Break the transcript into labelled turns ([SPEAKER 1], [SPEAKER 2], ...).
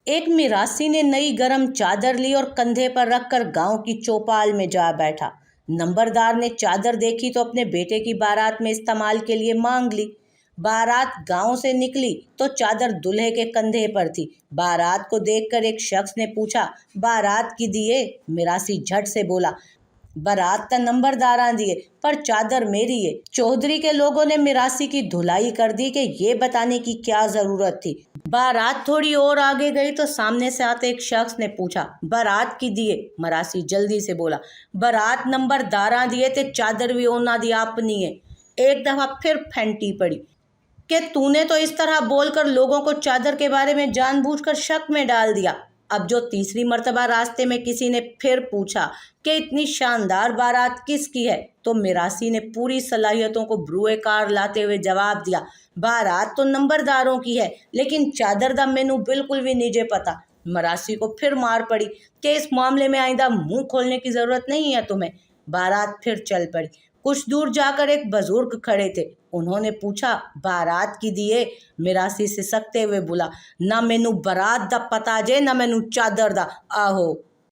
[SPEAKER 1] ایک میراثی نے نئی گرم چادر لی اور کندھے پر رکھ کر گاؤں کی چوپال میں جا بیٹھا۔ نمبردار نے چادر دیکھی تو اپنے بیٹے کی بارات میں استعمال کے لیے مانگ لی۔ بارات گاؤں سے نکلی تو چادر دلہے کے کندھے پر تھی۔ بارات کو دیکھ کر ایک شخص نے پوچھا، بارات کی دیے؟ میراثی جھٹ سے بولا، بارات تا نمبرداراں دیے پر چادر میری ہے۔ چودھری کے لوگوں نے میراثی کی دھلائی کر دی کہ یہ بتانے کی کیا ضرورت تھی۔ بارات تھوڑی اور آگے گئی تو سامنے سے آتے ایک شخص نے پوچھا، بارات کی دیے؟ میراثی جلدی سے بولا، بارات نمبرداراں دیے تے چادر بھی اونا دی اپنی ہے۔ ایک دفعہ پھر پھینٹی پڑی کہ تو نے تو اس طرح بول کر لوگوں کو چادر کے بارے میں جان بوجھ کر شک میں ڈال دیا۔ اب جو تیسری مرتبہ راستے میں کسی نے پھر پوچھا کہ اتنی شاندار بارات کس کی ہے، تو میراثی نے پوری صلاحیتوں کو بروئے کار لاتے ہوئے جواب دیا، بارات تو نمبرداروں کی ہے لیکن چادر دا مینوں بالکل بھی نہیں پتا۔ میراثی کو پھر مار پڑی کہ اس معاملے میں آئندہ منہ کھولنے کی ضرورت نہیں ہے تمہیں۔ بارات پھر چل پڑی۔ کچھ دور جا کر ایک بزرگ کھڑے تھے۔ انہوں نے پوچھا، بارات کی دیے؟ میراثی سے سکتے ہوئے بولا، نہ مینوں بارات دا پتا جے نہ مینوں چادر دا، آہو